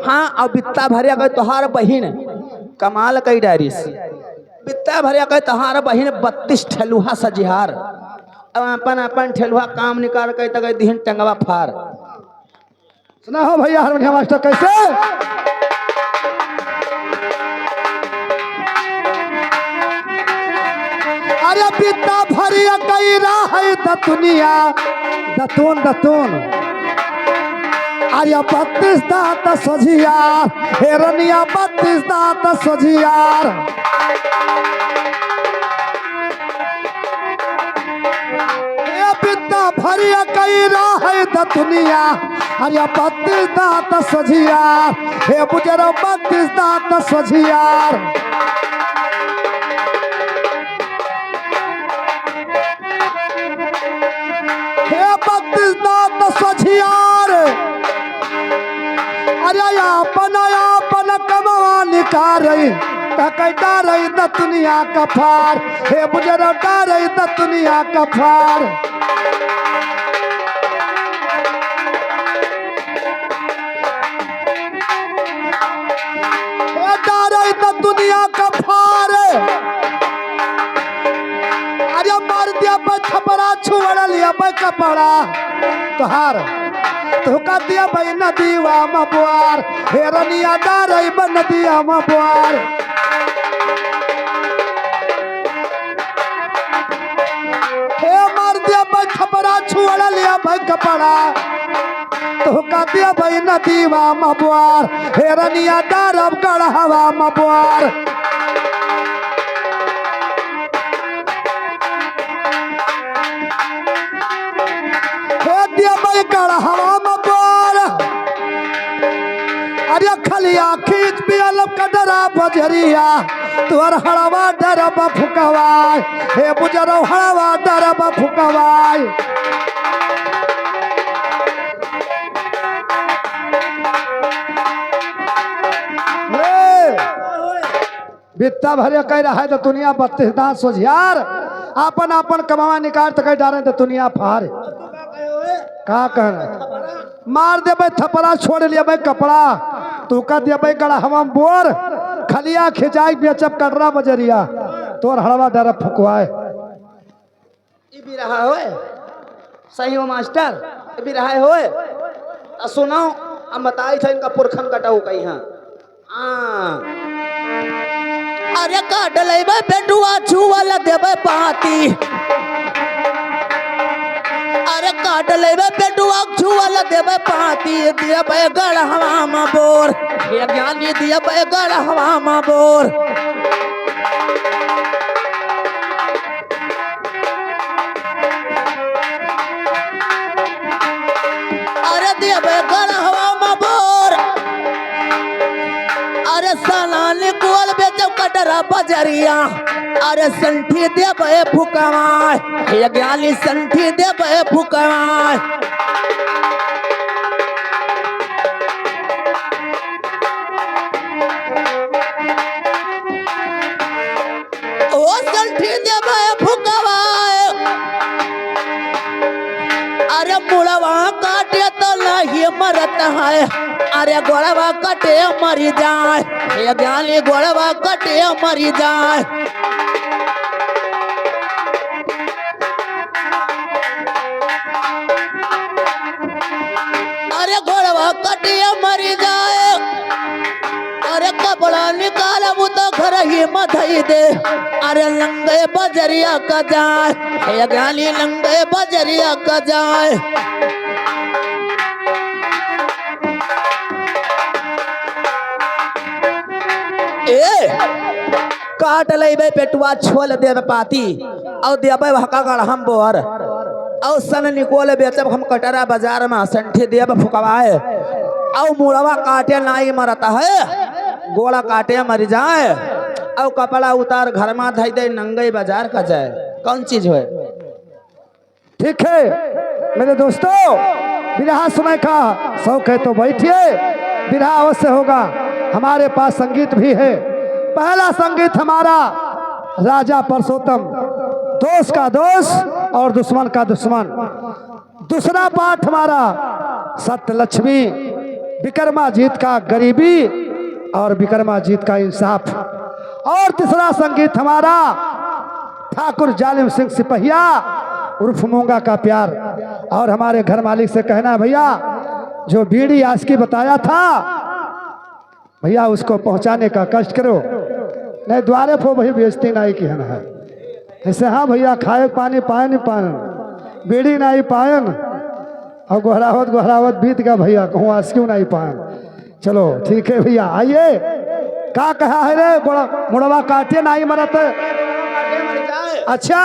हाँ और बित्ता भरिया गए तोहार बहिन कमाल कई डायरिस बित्ता भरिया गए तोहार बहिन 32 ठेलुहा सजिहार अब अपन अपन ठेलुहा काम निकाल के तक दिहन टंगवा फार। सुना हो भैया हारमोनियम मास्टर कैसे अरे बित्ता भरिया कई है दतुनिया दतून दतून अरे 32 दांत सोझियार हेरनिया 32 दांत सोझियार ये बित्ता भरिया कई है दतुनिया अरे 32 दांत सोझियार हे बुजरो 32 दांत सोझियार हे 32 दांत सोझियार अरे अपन कमवा निकाल रही तकैता रही द दुनिया का फार हे बुजरौटा रही द दुनिया का फार हे रही द दुनिया का फार अरे मार दिया छपरा छुड़ा लिया कपड़ा तोहार धोखा दिया भाई नदीवा मबुआर हेरनिया दारई बन नदिया मबुआर हे मार दिया भाई छपरा छुड़ा लिया भाई कपड़ा धोखा दिया भाई नदीवा मबुआर हेरनिया दारब गढ़वा मबुआर हवा मबुआर अरे खलिया खींच पियल कदरा बजरिया तोर हड़वा डरब फुकवाय हे बुजरो हड़वा डरब फुकवाय बित्ता भरे कह रहा है तो दुनिया 32 दांत सोझियार अपन अपन कमावा निकाल तो कह डाले तो दुनिया फार का कहना मार दे भाई थपड़ा छोड़ लिया भाई कपड़ा तू का दिया भाई गड़ा हम बोर खलिया खिंचाई बेचब कटरा बजरिया तोर हड़वा डर फुकवाए ई भी रहा होए सही हो मास्टर ई भी रहा होए सुनो हम बताई थे इनका पुरखन कटाऊ कहीं हां अरे काट लेबे बेटुआ छुवल देबे पाती अरे काट लेबे बेटुआ छुवल देबे पाती देबे गढ़वा में बोर ये ज्ञानी देबे गढ़वा में बोर अरे देबे गढ़वा में बोर अरे सलानी कुल बेचब कटरा बजरिया अरे संठी देबे फुकवाय ये ज्ञानी संठी देबे फुकवाय ओ संठी देबे फुकवाय अरे मुड़वा काटे तो नहीं मरत है अरे गोड़वा कटे मरी जाए ये ज्ञानी गोड़वा कटे मरी जाए अरे गोड़वा कटे मरी जाए अरे कपड़ा निकाल वो तो घर ही मधई दे अरे लंगे बजरिया का जाए ये ज्ञानी लंगे बजरिया का जाए काट लेबे पेटुआ छोल देबे पाती और देबे हका गढ़म बोर और सन निकोल बेचब हम कटरा बाजार में संठी देब फुकवाए और मुड़वा काटे नाई मरता है गोला काटे मर जाए और कपड़ा उतार घर में धई दे नंगे बाजार का जाए कौन चीज है ठीक है मेरे दोस्तों बिरहा सुनाई का शौक है तो बैठिए बिरहा अवश्य होगा हमारे पास संगीत भी है पहला संगीत हमारा राजा परसोत्तम दोस्त का दोस्त और दुश्मन का दुश्मन दूसरा पाठ हमारा सत्यलक्ष्मी विक्रमाजीत का गरीबी और विक्रमाजीत का इंसाफ। और तीसरा संगीत हमारा ठाकुर जालिम सिंह सिपहिया उर्फ मूंगा का प्यार। और हमारे घर मालिक से कहना भैया जो बीड़ी आस्की बताया था भैया उसको पहुंचाने का कष्ट करो, नहीं द्वारे फो भाई बेइज्जती नहीं की है। ऐसे हाँ भैया खाए पानी पाए नहीं पाए, बीड़ी नहीं पायन और गोहरावत बीत गया भैया, कहूँ आस्क्यू नहीं पाए। चलो ठीक है भैया आइए। का कहा है रे मुड़वा काटे नहीं मरत। अच्छा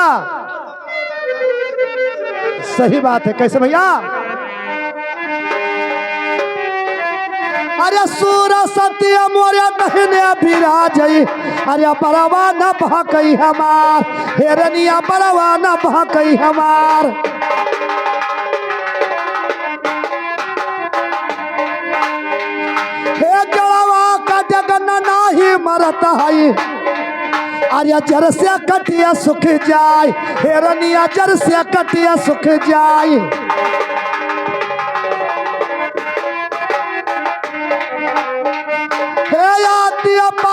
सही बात है। कैसे भैया? अरे सूर सत्य मोरे दहने बिराजई, अरे बरवा न भकई हमार, हेरनिया बरवा न भकई हमार। हे जड़वा का जगन नाही मरत हई, अरे जर से कटिया सुख जाय, हेरनिया जर से कटिया सुख जाय।